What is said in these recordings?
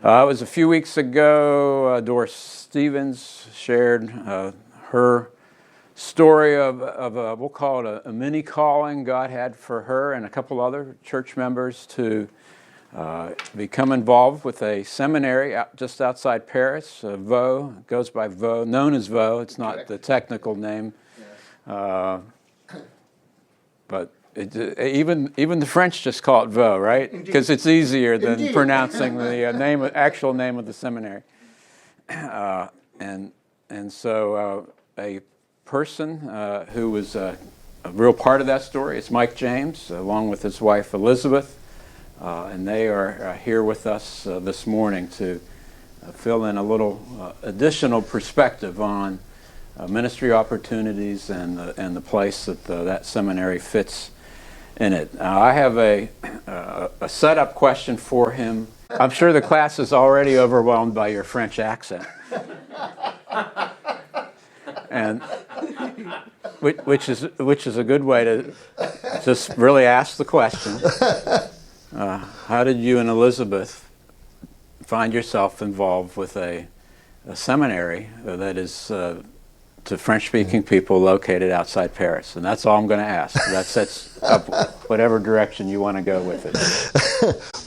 It was a few weeks ago. Doris Stevens shared her story of a, we'll call it a mini calling God had for her and a couple other church members to become involved with a seminary just outside Paris, vaux, goes by vaux, known as vaux. It's not the technical name, but even the French just call it vaux, right? Because it's easier than pronouncing the actual name of the seminary. And so a person who was a real part of that story is Mike James, along with his wife Elizabeth, and they are here with us this morning to fill in a little additional perspective on ministry opportunities and the place that that seminary fits in it. I have a setup question for him. I'm sure the class is already overwhelmed by your French accent, and which is a good way to just really ask the question. How did you and Elizabeth find yourself involved with a seminary that is to French-speaking people located outside Paris? And that's all I'm going to ask. That sets up whatever direction you want to go with it.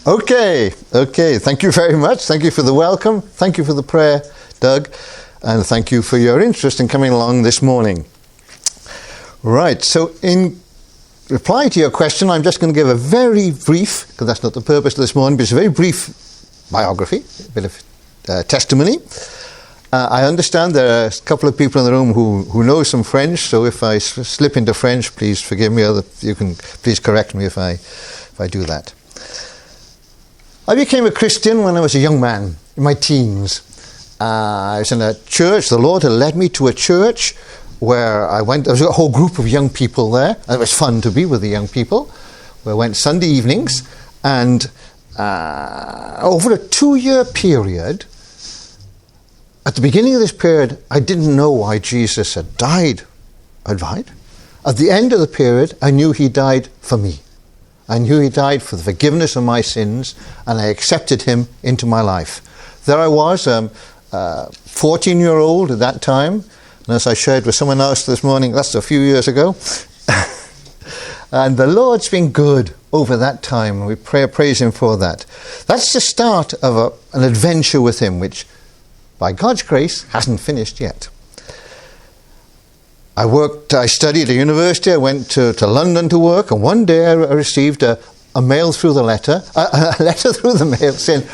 Okay. Thank you very much. Thank you for the welcome. Thank you for the prayer, Doug. And thank you for your interest in coming along this morning. Right, so in reply to your question, I'm just going to give a very brief, because that's not the purpose of this morning, but it's a very brief biography, a bit of testimony. I understand there are a couple of people in the room who know some French, so if I slip into French, please forgive me, or you can please correct me if I do that. I became a Christian when I was a young man, in my teens. I was in a church. The Lord had led me to a church where I went. There was a whole group of young people there, and it was fun to be with the young people. We went Sunday evenings, and over a 2-year period, at the beginning of this period, I didn't know why Jesus had died. At the end of the period, I knew he died for me. I knew he died for the forgiveness of my sins, and I accepted him into my life. There I was, 14-year-old at that time, and as I shared with someone else this morning, that's a few years ago. And the Lord's been good over that time, and we praise him for that. That's the start of an adventure with him, which, by God's grace, hasn't finished yet. I studied at university, I went to London to work, and one day I received a mail through the letter, a letter through the mail saying,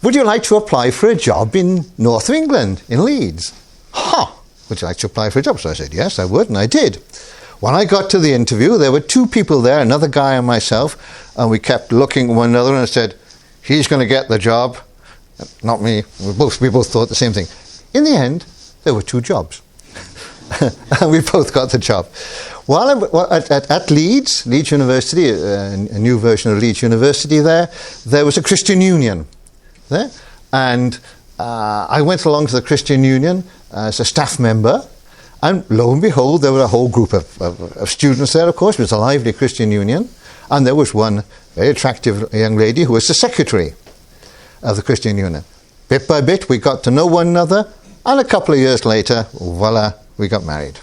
would you like to apply for a job in north of England, in Leeds? Would you like to apply for a job? So I said, yes, I would, and I did. When I got to the interview, there were 2 people there, another guy and myself, and we kept looking at one another and I said, he's going to get the job. Not me. We both thought the same thing. In the end, there were 2 jobs. And we both got the job. While at Leeds University, a new version of Leeds University there was a Christian Union there. And I went along to the Christian Union as a staff member. And lo and behold, there were a whole group of students there, of course. It was a lively Christian Union. And there was one very attractive young lady who was the secretary of the Christian Union. Bit by bit, we got to know one another. And a couple of years later, voila, we got married.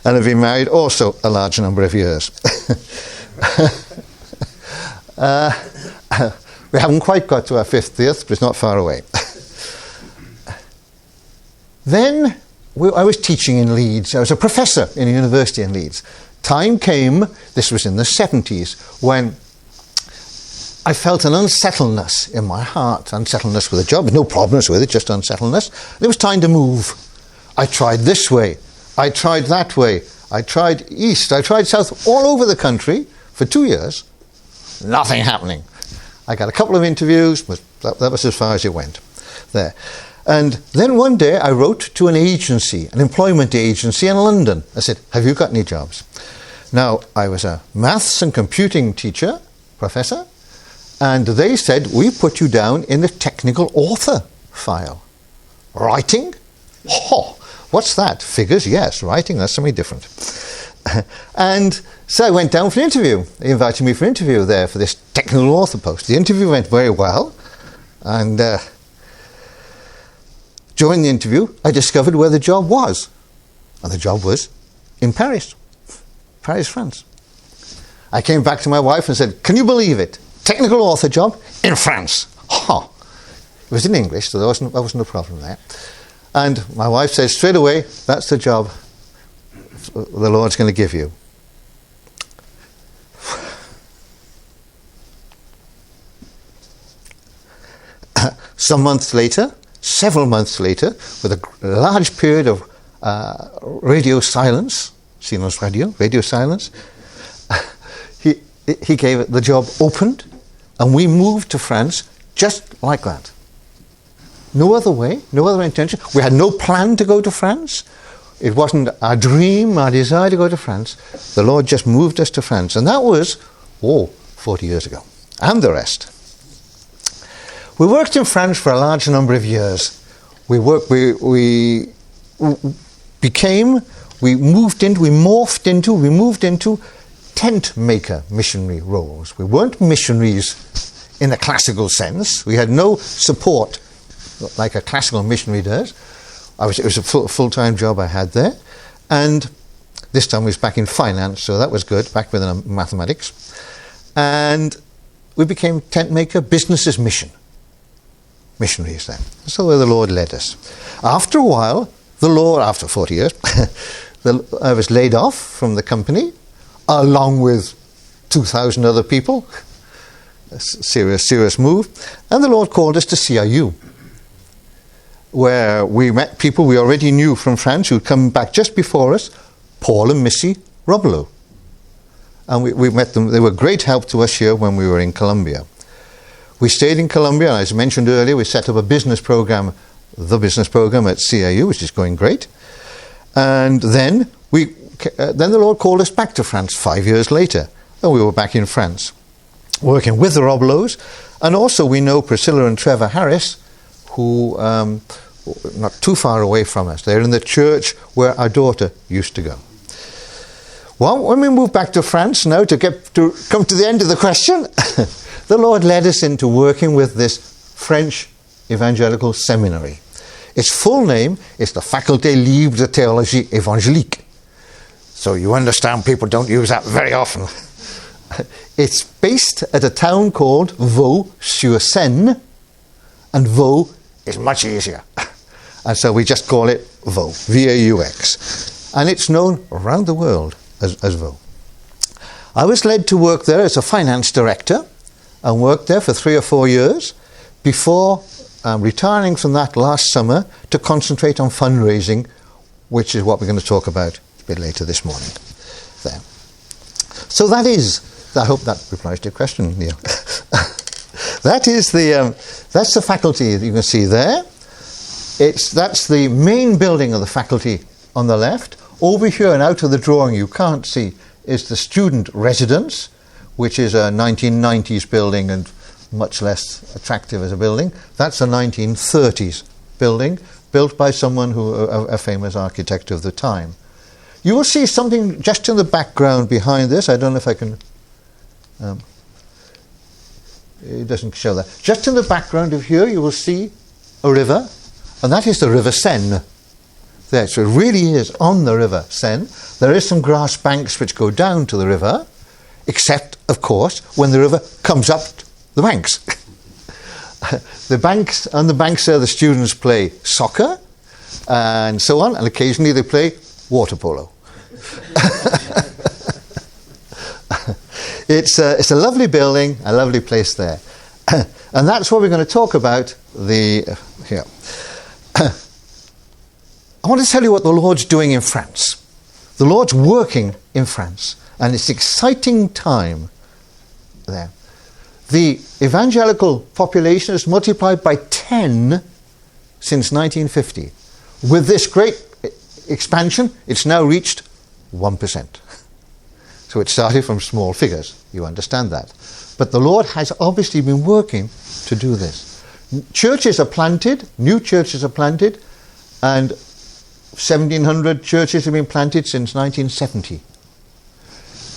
And have been married also a large number of years. We haven't quite got to our 50th, but it's not far away. Then I was teaching in Leeds. I was a professor in a university in Leeds. Time came, this was in the 70s, when I felt an unsettledness in my heart, unsettledness with a job, no problems with it, just unsettledness. It was time to move. I tried this way, I tried that way, I tried east, I tried south, all over the country for 2 years. Nothing happening. I got a couple of interviews, but that was as far as it went there. And then one day I wrote to an agency, an employment agency in London. I said, have you got any jobs? Now, I was a maths and computing teacher, professor, and they said, we put you down in the technical author file. Writing? What's that? Figures? Yes. Writing? That's something different. And so I went down for an interview. They invited me for an interview there for this technical author post. The interview went very well, and during the interview, I discovered where the job was. And the job was in Paris, France. I came back to my wife and said, can you believe it? Technical author job in France. Ha! It was in English, so there wasn't a problem there. And my wife said straight away, that's the job the Lord's going to give you. Some months later, several months later, with a large period of radio silence, silence radio silence, he gave it, the job opened, and we moved to France just like that. No other way, no other intention. We had no plan to go to France. It wasn't our dream, our desire to go to France. The Lord just moved us to France. And that was, 40 years ago. And the rest. We worked in France for a large number of years. We morphed into tent maker missionary roles. We weren't missionaries in the classical sense. We had no support like a classical missionary does. It was a full-time job I had there. And this time we was back in finance, so that was good, back with mathematics. And we became tent maker, business as mission. Missionaries then. That's where the Lord led us. After a while, after 40 years, I was laid off from the company, along with 2,000 other people. A serious move. And the Lord called us to CIU, where we met people we already knew from France who'd come back just before us, Paul and Missy Robelo. And we met them. They were great help to us here when we were in Colombia. We stayed in Colombia, and as I mentioned earlier, we set up a business program, the business program at CIU, which is going great. And then the Lord called us back to France 5 years later, and we were back in France, working with the Robelos. And also we know Priscilla and Trevor Harris, who not too far away from us. They're in the church where our daughter used to go. Well, when we moved back to France now, to come to the end of the question, the Lord led us into working with this French evangelical seminary. Its full name is the Faculté Libre de Théologie Évangélique. So you understand people don't use that very often. It's based at a town called Vaux-sur-Seine, and Vaux is much easier. And so we just call it vaux, V-A-U-X. And it's known around the world as vaux. I was led to work there as a finance director and worked there for 3 or 4 years before retiring from that last summer to concentrate on fundraising, which is what we're going to talk about a bit later this morning. There. So that is, I hope that replies to your question, Neil. That's the faculty that you can see there. That's the main building of the faculty on the left. Over here and out of the drawing you can't see is the student residence, which is a 1990s building and much less attractive as a building. That's a 1930s building built by someone a famous architect of the time. You will see something just in the background behind this. I don't know if I can... it doesn't show that. Just in the background of here you will see a river, and that is the River Seine. There, so it really is on the River Seine. There is some grass banks which go down to the river, except, of course, when the river comes up the banks. The banks there, the students play soccer and so on, and occasionally they play water polo. It's a lovely building, a lovely place there. And that's what we're going to talk about here. I want to tell you what the Lord's doing in France. The Lord's working in France, and it's an exciting time there. The evangelical population has multiplied by 10 since 1950. With this great expansion, it's now reached 1%. So it started from small figures, you understand that. But the Lord has obviously been working to do this. Churches are planted, new churches are planted, and 1,700 churches have been planted since 1970.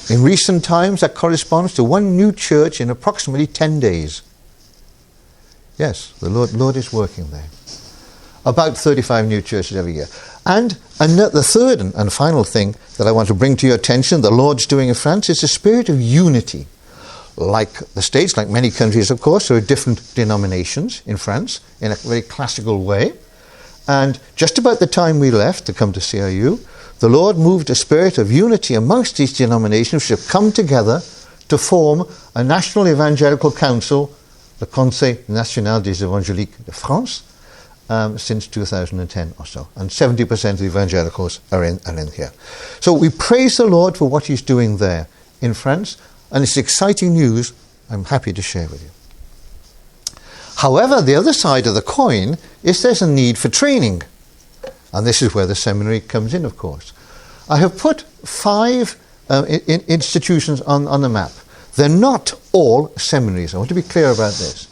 In recent times, that corresponds to one new church in approximately 10 days. Yes, the Lord is working there. About 35 new churches every year. And the third and final thing that I want to bring to your attention, the Lord's doing in France, is the spirit of unity. Like the States, like many countries, of course, there are different denominations in France in a very classical way. And just about the time we left to come to CRU, the Lord moved a spirit of unity amongst these denominations which have come together to form a national evangelical council, the Conseil National des Évangéliques de France, since 2010 or so. And 70% of the evangelicals are in here. So we praise the Lord for what he's doing there in France, and it's exciting news I'm happy to share with you. However, the other side of the coin is there's a need for training. And this is where the seminary comes in, of course. I have put 5 institutions on the map. They're not all seminaries. I want to be clear about this.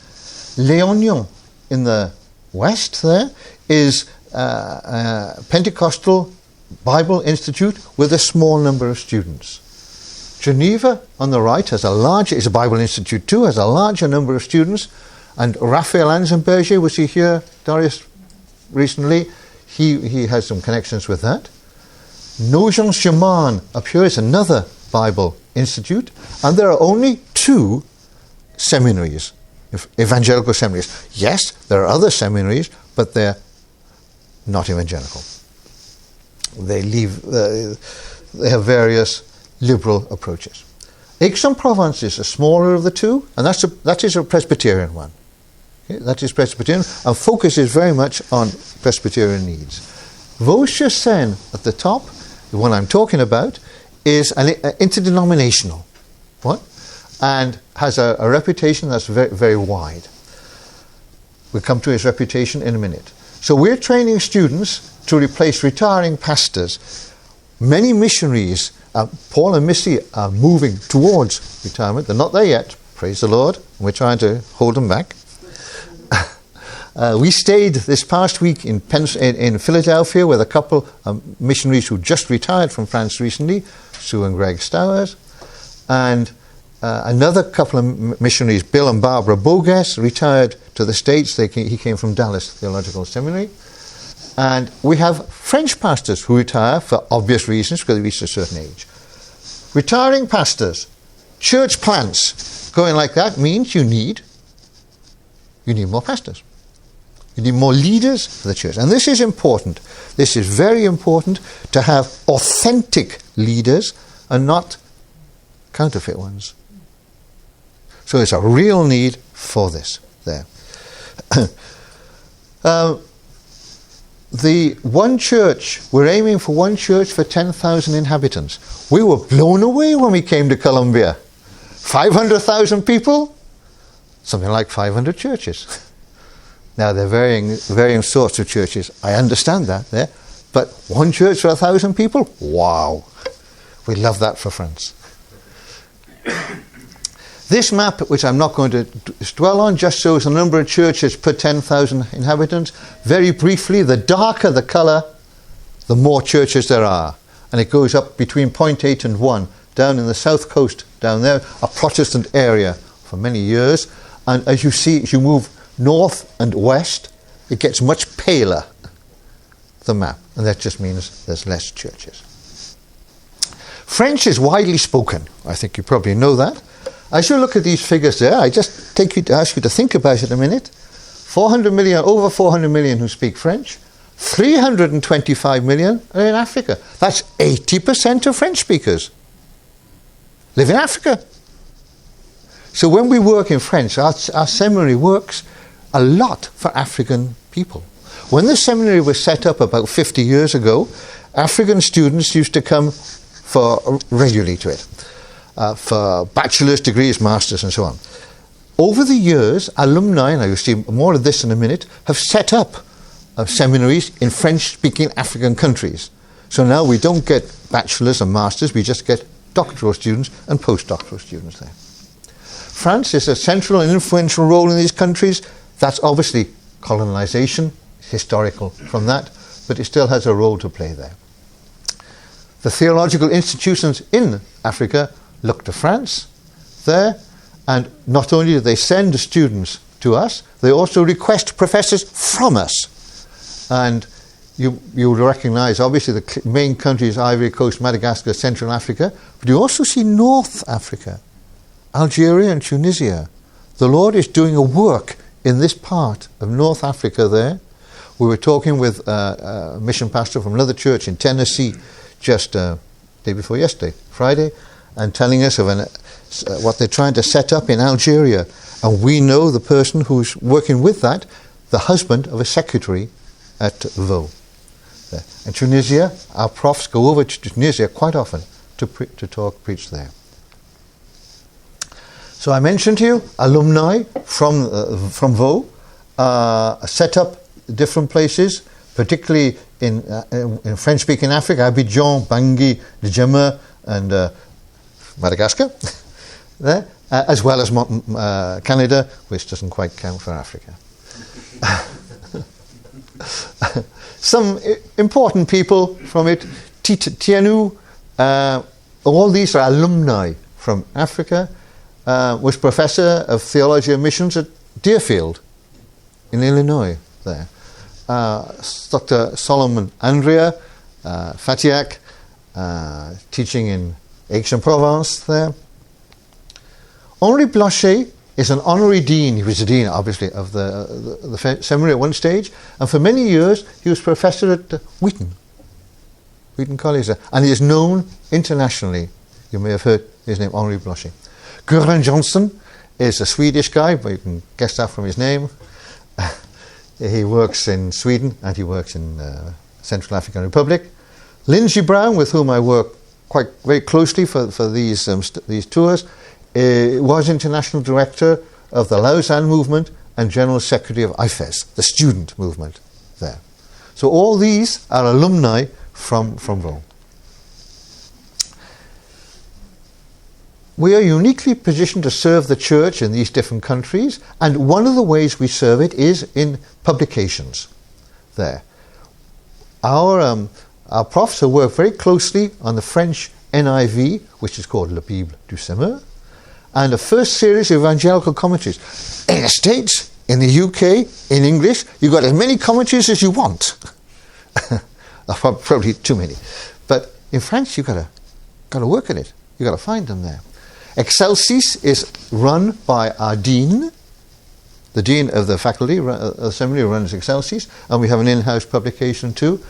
Léognan in the west there is a Pentecostal Bible Institute with a small number of students. Geneva on the right is a Bible Institute too, has a larger number of students. And Raphael Anzenberger, was he here, Darius, recently? He has some connections with that. Nogent-Chemin up here is another Bible Institute. And there are only 2 seminaries, evangelical seminaries. Yes, there are other seminaries, but they're not evangelical. They have various liberal approaches. Aix-en-Provence is the smaller of the 2, and that is a Presbyterian one. Okay, that is Presbyterian, and focuses very much on Presbyterian needs. Vaux-sur-Seine at the top, the one I'm talking about, is an interdenominational one, and has a reputation that's very, very wide. We'll come to his reputation in a minute. So we're training students to replace retiring pastors. Many missionaries, Paul and Missy, are moving towards retirement. They're not there yet, praise the Lord. We're trying to hold them back. We stayed this past week in Philadelphia with a couple of missionaries who just retired from France recently, Sue and Greg Stowers, and another couple of missionaries, Bill and Barbara Bogues, retired to the States. He came from Dallas Theological Seminary. And we have French pastors who retire for obvious reasons because they reach a certain age. Retiring pastors, church plants, going like that means you need more pastors. You need more leaders for the church. And this is important. This is very important to have authentic leaders and not counterfeit ones. So there's a real need for this there. The one church, we're aiming for one church for 10,000 inhabitants. We were blown away when we came to Colombia. 500,000 people, something like 500 churches. Now, they're varying sorts of churches. I understand that there. But one church for 1,000 people? Wow. We love that for France. This map, which I'm not going to dwell on, just shows the number of churches per 10,000 inhabitants. Very briefly, the darker the colour, the more churches there are. And it goes up between 0.8 and 1. Down in the south coast, down there, a Protestant area for many years. And as you see, as you move north and west, it gets much paler, the map. And that just means there's less churches. French is widely spoken. I think you probably know that. As you look at these figures there, I just ask you to think about it a minute. 400 million, over 400 million who speak French. 325 million are in Africa. That's 80% of French speakers live in Africa. So when we work in French, our seminary works a lot for African people. When the seminary was set up about 50 years ago, African students used to come regularly to it. For bachelor's degrees, masters and so on. Over the years, alumni, and I will see more of this in a minute, have set up seminaries in French-speaking African countries. So now we don't get bachelors and masters, we just get doctoral students and postdoctoral students there. France is a central and influential role in these countries. That's obviously colonization, historical from that, but it still has a role to play there. The theological institutions in Africa look to France there, and not only do they send the students to us, they also request professors from us. And you will recognize, obviously, the main countries, Ivory Coast, Madagascar, Central Africa, but you also see North Africa, Algeria and Tunisia. The Lord is doing a work in this part of North Africa there. We were talking with a mission pastor from another church in Tennessee just day before yesterday, Friday, and telling us of what they're trying to set up in Algeria. And we know the person who's working with that, the husband of a secretary at vaux. In Tunisia, our profs go over to Tunisia quite often to preach there. So I mentioned to you, alumni from vaux set up different places, particularly in French-speaking Africa, Abidjan, Bangui, Djema, and Madagascar, there, as well as Canada, which doesn't quite count for Africa. Some important people from it, Tianu, all these are alumni from Africa, was professor of theology and missions at Deerfield in Illinois there. Dr. Solomon Andrea Fatiak, teaching in Aix-en-Provence there. Henri Blanchet is an honorary dean. He was a dean, obviously, of the seminary at one stage, and for many years he was professor at Wheaton College, and he is known internationally. You may have heard his name, Henri Blanchet. Göran Johnson is a Swedish guy, but you can guess that from his name. He works in Sweden and he works in Central African Republic. Lindsey Brown, with whom I work very closely for these tours, was international director of the Lausanne movement and general secretary of IFES, the student movement there. So all these are alumni from vaux. We are uniquely positioned to serve the church in these different countries, and one of the ways we serve it is in publications there. Our profs have worked very closely on the French NIV, which is called La Bible du Semeur, and the first series of evangelical commentaries. In the States, in the UK, in English, you've got as many commentaries as you want. Probably too many. But in France, you've got to work at it. You've got to find them there. Excelsis is run by our dean. The dean of the faculty, seminary, runs Excelsis, and we have an in-house publication too.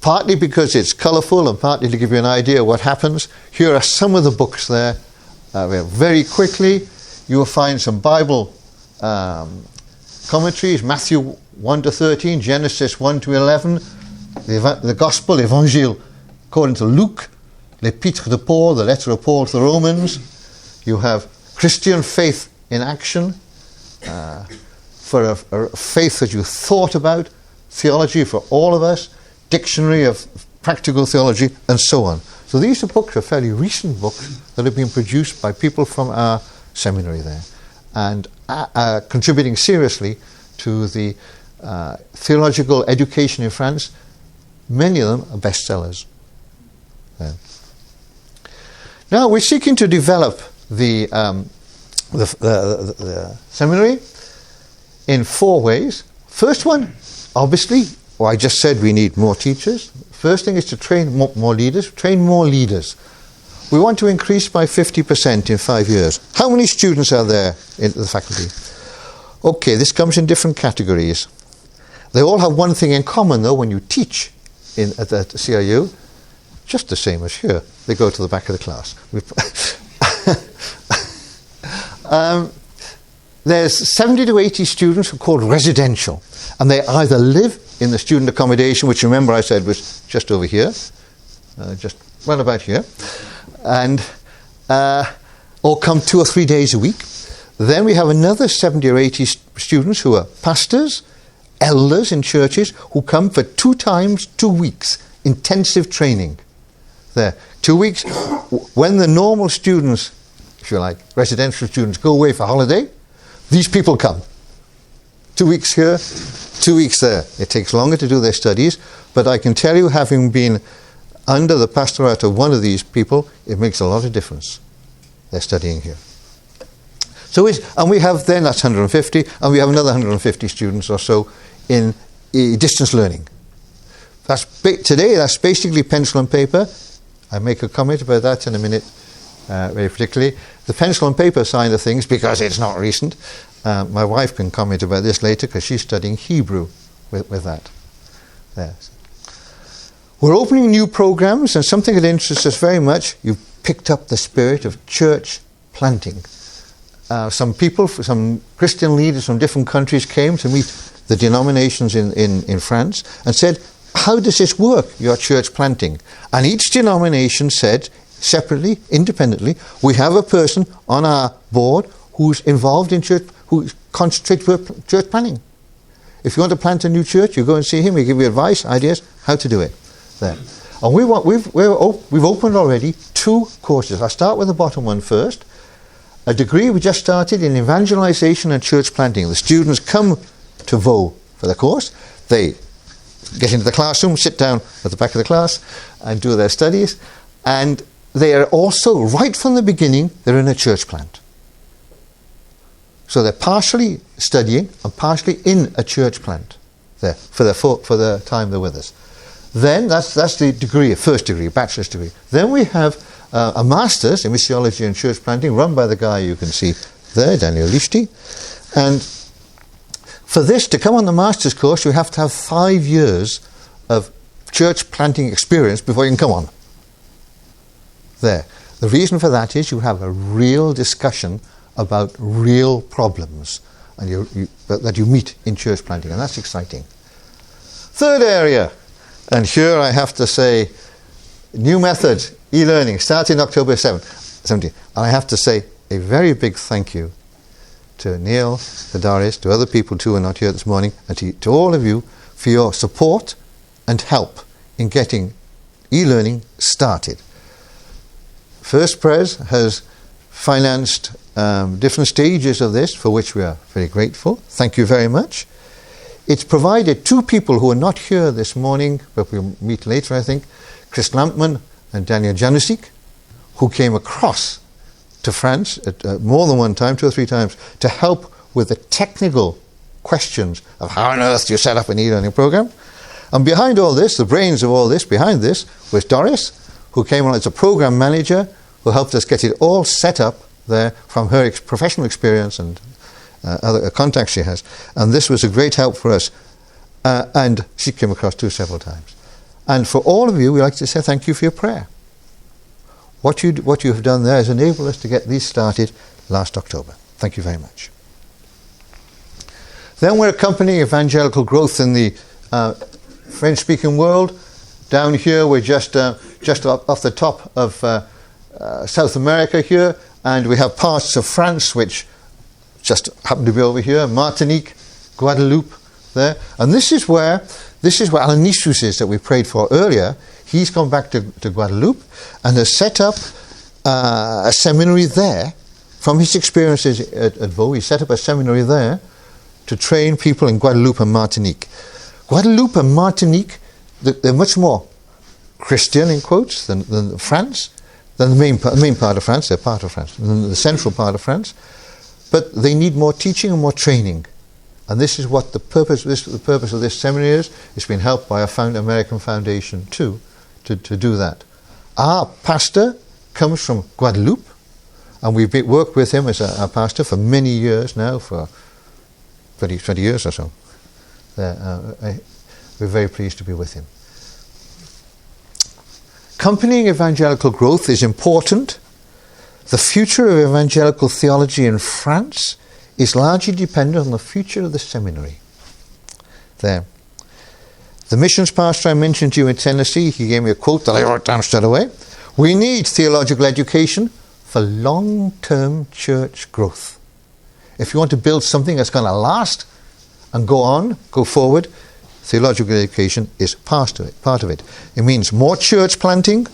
Partly because it's colourful and partly to give you an idea of what happens. Here are some of the books there. Very quickly, you will find some Bible commentaries, Matthew 1 to 13, Genesis 1 to 11, the Gospel, Évangile according to Luke, L'Épître de Paul, the letter of Paul to the Romans. You have Christian faith in action, for a faith that you thought about, theology for all of us, dictionary of practical theology, and so on. So these books are fairly recent books that have been produced by people from our seminary there, and contributing seriously to the theological education in France. Many of them are bestsellers. Now we're seeking to develop the seminary in 4 ways. First one, obviously, I just said we need more teachers. First thing is to train more leaders. Train more leaders. We want to increase by 50% in 5 years. How many students are there in the faculty? Okay, this comes in different categories. They all have one thing in common, though, when you teach at the CIU, just the same as here. They go to the back of the class. There's 70 to 80 students who are called residential, and they either live in the student accommodation, which remember I said was just over here, just right about here, and or come 2 or 3 days a week. Then we have another 70 or 80 students who are pastors, elders in churches, who come for 2 times 2 weeks, intensive training. There, 2 weeks, when the normal students, if you like, residential students, go away for holiday, these people come. 2 weeks here, 2 weeks there. It takes longer to do their studies, but I can tell you, having been under the pastorate of one of these people, it makes a lot of difference. they're studying here. And we have then, that's 150, and we have another 150 students or so in distance learning. Today, that's basically pencil and paper. I'll make a comment about that in a minute, very particularly. The pencil and paper side of things, because it's not recent, my wife can comment about this later because she's studying Hebrew with that. There. We're opening new programs, and something that interests us very much, you've picked up the spirit of church planting. Some Christian leaders from different countries came to meet the denominations in France and said, how does this work, your church planting? And each denomination said, separately, independently, we have a person on our board who's involved in church, who concentrates with church planting. If you want to plant a new church, you go and see him, he give you advice, ideas, how to do it. There. And we've opened already 2 courses. I'll start with the bottom one first. A degree we just started in evangelization and church planting. The students come to vaux for the course. They get into the classroom, sit down at the back of the class and do their studies. And they are also, right from the beginning, they're in a church plant. So they're partially studying and partially in a church plant there for the time they're with us. Then that's the degree, a first degree, a bachelor's degree. Then we have a master's in missiology and church planting run by the guy you can see there, Daniel Lichty. And for this, to come on the master's course, you have to have 5 years of church planting experience before you can come on. There. The reason for that is you have a real discussion about real problems that you meet in church planting, and that's exciting. Third area, and here I have to say, new method, e-learning, starting October 17th. And I have to say a very big thank you to Neil, to Doris, to other people too who are not here this morning, and to all of you for your support and help in getting e-learning started. First Pres has financed different stages of this, for which we are very grateful. Thank you very much. It's provided 2 people who are not here this morning, but we'll meet later, I think, Chris Lampman and Daniel Janusik, who came across to France more than one time, 2 or 3 times, to help with the technical questions of how on earth do you set up an e-learning program. And behind all this, the brains of all this, behind this, was Doris, who came on as a program manager, who helped us get it all set up there from her professional experience and other contacts she has. And this was a great help for us. And she came across several times. And for all of you, we like to say thank you for your prayer. What you have done there has enabled us to get these started last October. Thank you very much. Then we're accompanying evangelical growth in the French-speaking world. Down here, we're just off the top of South America here, and we have parts of France which just happen to be over here, Martinique, Guadeloupe, there. And this is where Alanissus is that we prayed for earlier. He's gone back to Guadeloupe and has set up a seminary there. From his experiences at vaux, he set up a seminary there to train people in Guadeloupe and Martinique. Guadeloupe and Martinique, they're much more Christian, in quotes, than France, than the main part of France. They're part of France, than the central part of France. But they need more teaching and more training. And this is what the purpose of this seminary is. It's been helped by a American foundation too, to do that. Our pastor comes from Guadeloupe, and we've worked with him as our pastor for many years now, for 20 years or so. We're very pleased to be with him. Accompanying evangelical growth is important. The future of evangelical theology in France is largely dependent on the future of the seminary. There. The missions pastor I mentioned to you in Tennessee, he gave me a quote that I wrote down straight away. We need theological education for long-term church growth. If you want to build something that's going to last and go forward, theological education is part of it. It means more church planting,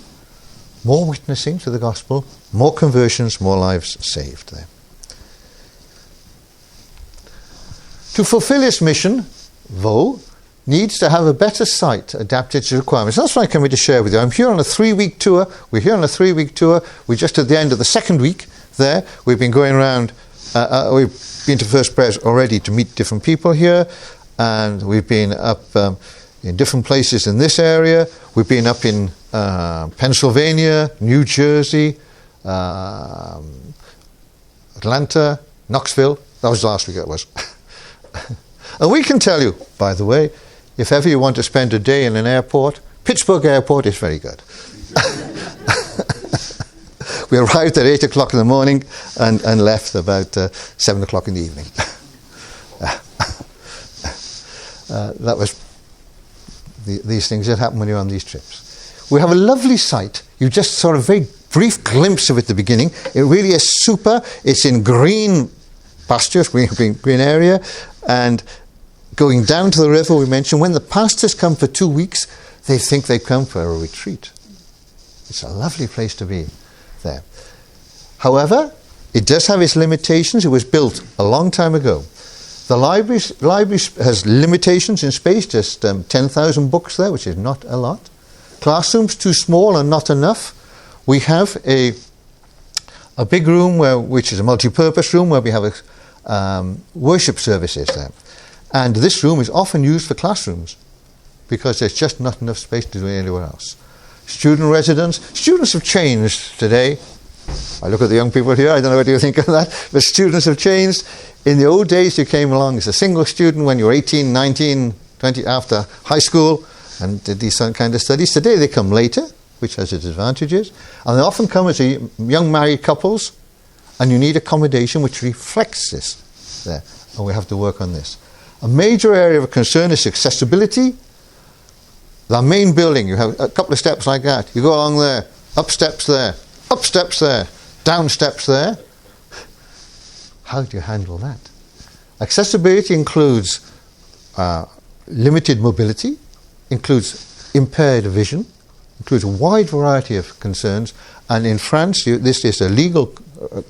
more witnessing to the gospel, more conversions, more lives saved there. To fulfill its mission, vaux needs to have a better site adapted to requirements. That's what I'm coming to share with you. I'm here on a 3-week tour. We're here on a 3-week tour. We're just at the end of the 2nd week. there. We've been going around, we've been to First Prayers already to meet different people here, and we've been up in different places in this area. We've been up in Pennsylvania, New Jersey, Atlanta, Knoxville. That was last week, it was. And we can tell you, by the way, if ever you want to spend a day in an airport, Pittsburgh Airport is very good. We arrived at 8 o'clock in the morning and left about 7 o'clock in the evening. That was these things that happen when you're on these trips. We have a lovely site. You just saw a very brief glimpse of it at the beginning. It really is super. It's in green pastures, green area, and going down to the river, we mentioned, when the pastors come for 2 weeks, they think they come for a retreat. It's a lovely place to be there. However, it does have its limitations. It was built a long time ago. The library has limitations in space, just 10,000 books there, which is not a lot. Classrooms too small and not enough. We have a big room which is a multi-purpose room where we have worship services there. And this room is often used for classrooms because there's just not enough space to do it anywhere else. Student residence. Students have changed today. I look at the young people here, I don't know what you think of that, but students have changed. In the old days, you came along as a single student when you were 18, 19, 20, after high school, and did these kind of studies. Today they come later, which has its advantages, and they often come as young married couples, and you need accommodation which reflects this there, and we have to work on this. A major area of concern is accessibility. The main building, you have a couple of steps like that. You go along there, up steps there, down steps there. How do you handle that? Accessibility includes limited mobility, includes impaired vision, includes a wide variety of concerns, and in France this is a legal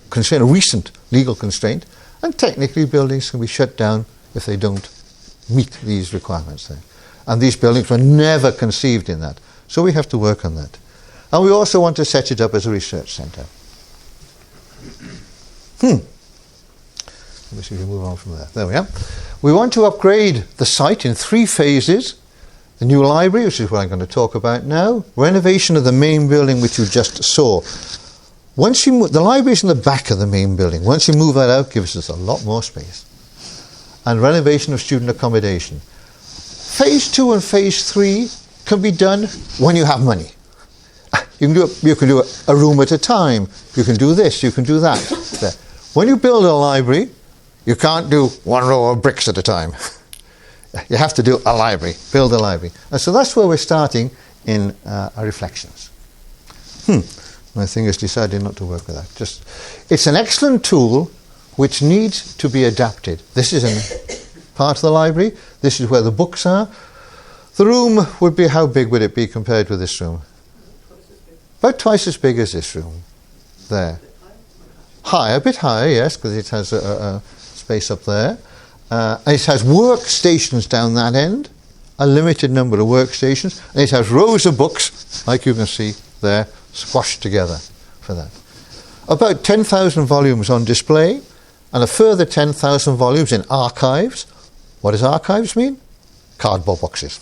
concern, a recent legal constraint, and technically buildings can be shut down if they don't meet these requirements there. And these buildings were never conceived in that. So we have to work on that. And we also want to set it up as a research centre. Let me see if we move on from there. There we are. We want to upgrade the site in 3 phases. The new library, which is what I'm going to talk about now. Renovation of the main building, which you just saw. Once you the library is in the back of the main building. Once you move that out, it gives us a lot more space. And renovation of student accommodation. Phase 2 and phase 3 can be done when you have money. You can do a room at a time. You can do this, you can do that. There. When you build a library, you can't do 1 row of bricks at a time. You have to do a library, build a library. And so that's where we're starting in our reflections. My thing has decided not to work with that. It's an excellent tool which needs to be adapted. This is part of the library. This is where the books are. The room would be, how big would it be compared with this room? About twice as big as this room. There. High, a bit higher, yes, because it has a space up there. It has workstations down that end, a limited number of workstations, and it has rows of books, like you can see there, squashed together for that. About 10,000 volumes on display, and a further 10,000 volumes in archives. What does archives mean? Cardboard boxes.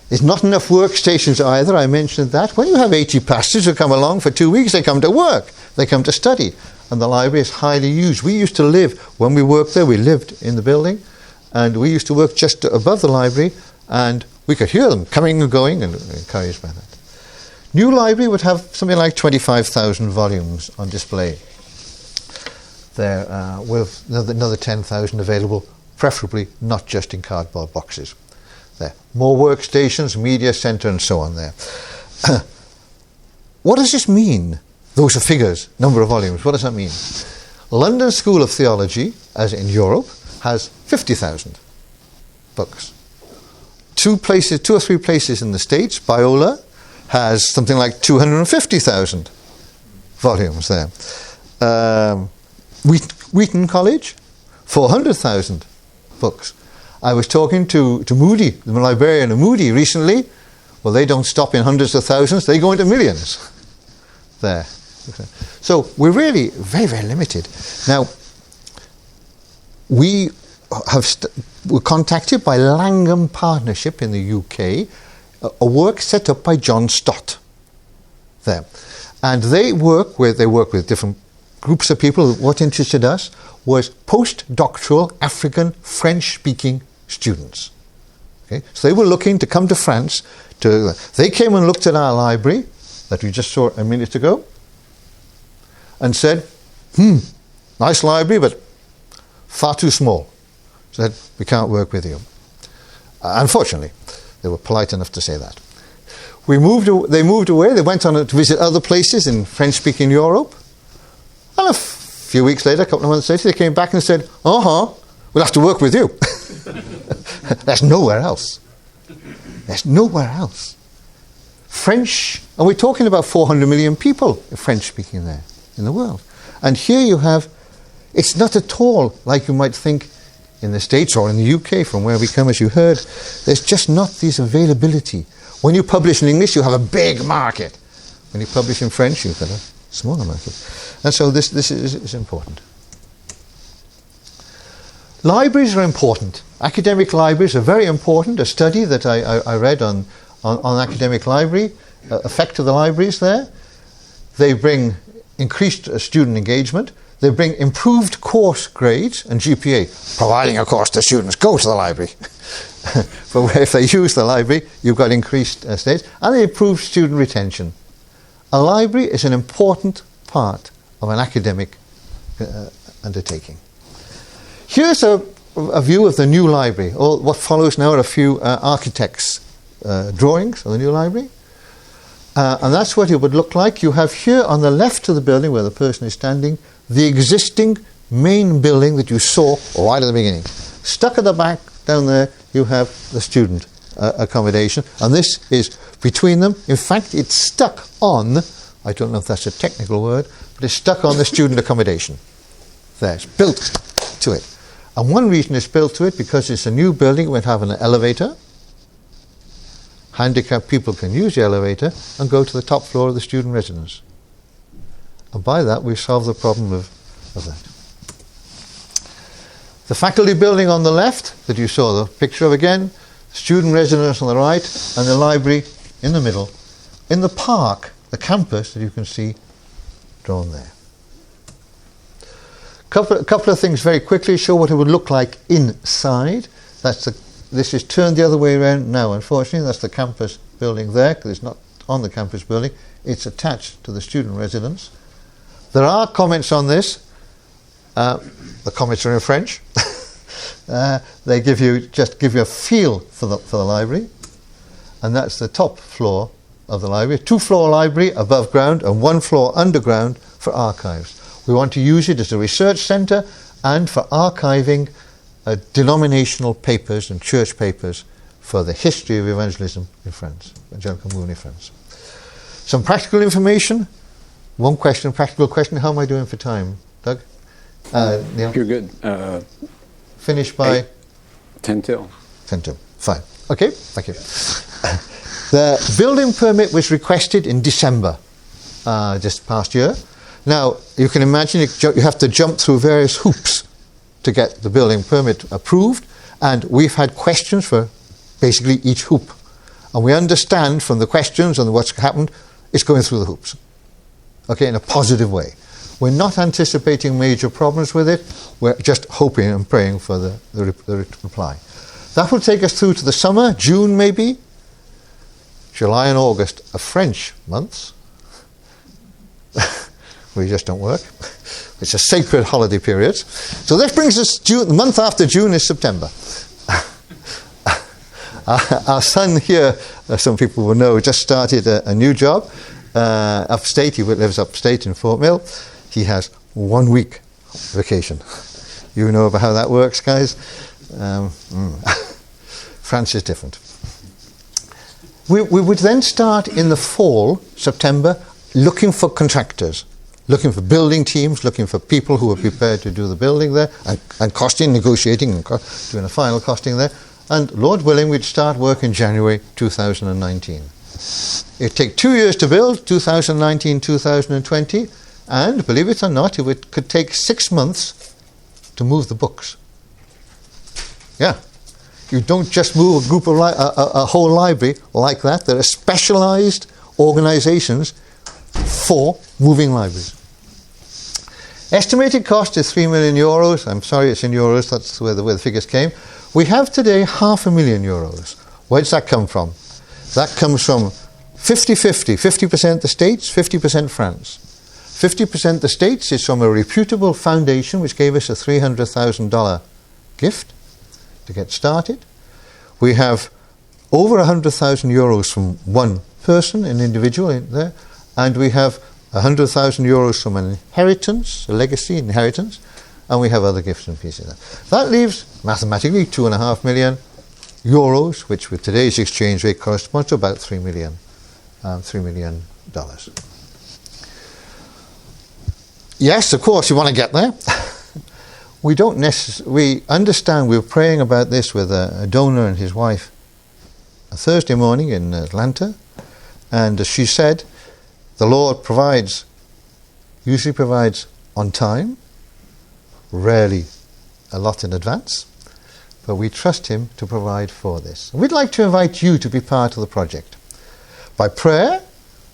There's not enough workstations either, I mentioned that. When you have 80 pastors who come along for 2 weeks, they come to work, they come to study, and the library is highly used. We used to live, when we worked there, we lived in the building, and we used to work just above the library, and we could hear them coming and going, and encouraged by that. New library would have something like 25,000 volumes on display. There with another 10,000 available, preferably not just in cardboard boxes. There. More workstations, media centre, and so on there. What does this mean? Those are figures, number of volumes. What does that mean? London School of Theology, as in Europe, has 50,000 books. 2 or 3 places in the States, Biola, has something like 250,000 volumes there. Wheaton College, 400,000 books. I was talking to Moody, the librarian of Moody recently. Well, they don't stop in hundreds of thousands, they go into millions. there. So we're really very, very limited. Now, we were contacted by Langham Partnership in the UK, a work set up by John Stott there. And they work with different groups of people. What interested us was postdoctoral African French-speaking students. Okay? So they were looking to come to France. They came and looked at our library that we just saw a minute ago and said, nice library, but far too small. Said, we can't work with you. Unfortunately, they were polite enough to say that. They moved away. They went on to visit other places in French-speaking Europe. And a few weeks later, a couple of months later, they came back and said, we'll have to work with you. There's nowhere else. There's nowhere else. French, and we're talking about 400 million people French-speaking there in the world. And here you have, it's not at all like you might think in the States or in the UK from where we come, as you heard. There's just not this availability. When you publish in English, you have a big market. When you publish in French, you've got a smaller market. And so this is important. Libraries are important. Academic libraries are very important. A study that I read on academic library, effect of the libraries there. They bring increased student engagement. They bring improved course grades and GPA, providing, of course, the students go to the library. But if they use the library, you've got increased states. And they improve student retention. A library is an important part of an academic undertaking. Here's a view of the new library. What follows now are a few architects' drawings of the new library. And that's what it would look like. You have here on the left of the building where the person is standing, the existing main building that you saw right at the beginning. Stuck at the back down there, you have the student accommodation. And this is between them. In fact, it's stuck on, I don't know if that's a technical word, but it's stuck on the student accommodation. There, it's built to it. And one reason it's built to it, because it's a new building, it would have an elevator. Handicapped people can use the elevator and go to the top floor of the student residence. And by that, we solve the problem of that. The faculty building on the left, that you saw the picture of again, student residence on the right, and the library in the middle. In the park, the campus that you can see drawn there. A couple of things very quickly show what it would look like inside. This is turned the other way around now, unfortunately. That's the campus building there, because it's not on the campus building. It's attached to the student residence. There are comments on this. The comments are in French. They give you a feel for the library. And that's the top floor of the library. 2-floor library above ground and 1 floor underground for archives. We want to use it as a research centre and for archiving denominational papers and church papers for the history of evangelism in France, evangelical movement in France. Some practical information. One question, practical question. How am I doing for time, Doug? Neil? You're good. Finish by? 10 till. 10 till. Fine. Okay, thank you. The building permit was requested in December, just past year. Now, you can imagine you have to jump through various hoops to get the building permit approved, and we've had questions for basically each hoop. And we understand from the questions and what's happened, it's going through the hoops. Okay, in a positive way. We're not anticipating major problems with it. We're just hoping and praying for the reply. That will take us through to the summer, June maybe. July and August are French months. We just don't work. It's a sacred holiday period. So this brings us June. The month after June is September. Our son here, some people will know, just started a new job upstate. He lives upstate in Fort Mill. He has 1 week vacation. You know about how that works, guys. France is different. We would then start in the fall, September, looking for contractors. Looking for building teams, looking for people who are prepared to do the building there, and costing, negotiating, and doing a final costing there. And Lord willing, we'd start work in January 2019. It take 2 years to build, 2019, 2020, and believe it or not, it could take 6 months to move the books. Yeah. You don't just move a group of a whole library like that. There are specialized organizations for moving libraries. Estimated cost is 3 million euros. I'm sorry, it's in euros. That's where the figures came. We have today €500,000. Where does that come from? That comes from 50-50. 50% the States, 50% France. 50% the States is from a reputable foundation which gave us a $300,000 gift to get started. We have over €100,000 from one person, an individual in there, and we have €100,000 from an inheritance, a legacy inheritance, and we have other gifts and pieces there. That leaves, mathematically, €2.5 million, which with today's exchange rate corresponds to about $3 million. Yes, of course, you want to get there. We understand, we were praying about this with a donor and his wife a Thursday morning in Atlanta, and as she said, the Lord usually provides on time, rarely a lot in advance, but we trust Him to provide for this. And we'd like to invite you to be part of the project by prayer,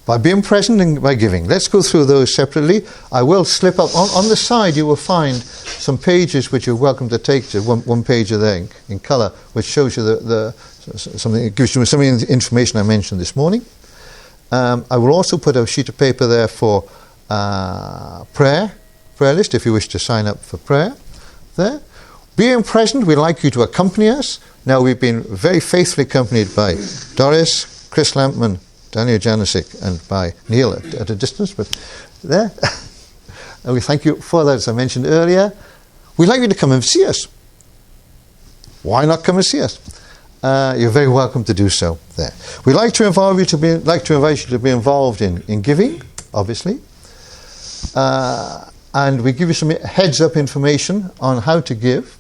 by being present, and by giving. Let's go through those separately. I will slip up. On the side you will find some pages which you're welcome to take to. One page there in colour, which shows you something. It gives you some of the information I mentioned this morning. I will also put a sheet of paper there for prayer list if you wish to sign up for prayer there. Being present, we'd like you to accompany us. Now, we've been very faithfully accompanied by Doris, Chris Lampman, Daniel Janisic, and by Neil at a distance, but there. And we thank you for that, as I mentioned earlier. We'd like you to come and see us. Why not come and see us? You're very welcome to do so there. We'd like to invite you to be involved in giving, obviously. And we give you some heads-up information on how to give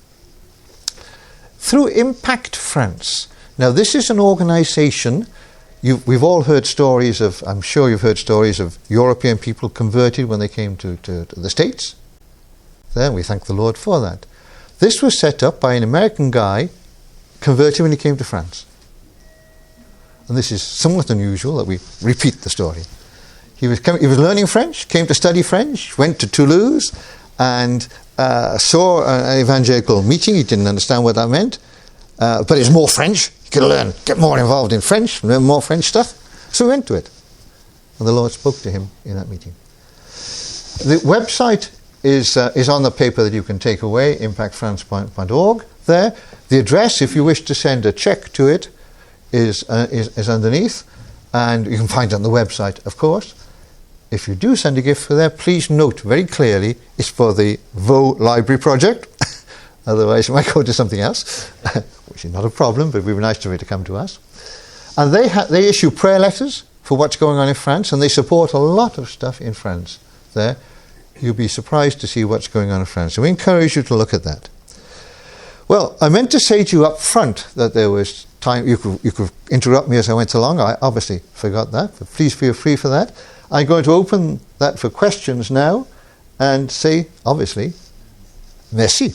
through Impact France. Now, this is an organisation. We've all heard stories of, I'm sure you've heard stories of European people converted when they came to the States. There, we thank the Lord for that. This was set up by an American guy converted when he came to France. And this is somewhat unusual that we repeat the story. He was learning French, came to study French, went to Toulouse, and saw an evangelical meeting. He didn't understand what that meant, but it's more French. He could learn, get more involved in French, learn more French stuff. So he went to it. And the Lord spoke to him in that meeting. The website is on the paper that you can take away, impactfrance.org. There. The address, if you wish to send a cheque to it, is underneath. And you can find it on the website, of course. If you do send a gift for there, please note very clearly it's for the vaux library project. Otherwise, it might go to something else, which is not a problem, but it would be nice to to come to us. And they issue prayer letters for what's going on in France, and they support a lot of stuff in France. There, you'll be surprised to see what's going on in France. So we encourage you to look at that. Well, I meant to say to you up front that there was time. You could interrupt me as I went along. I obviously forgot that, but please feel free for that. I'm going to open that for questions now and say, obviously, merci.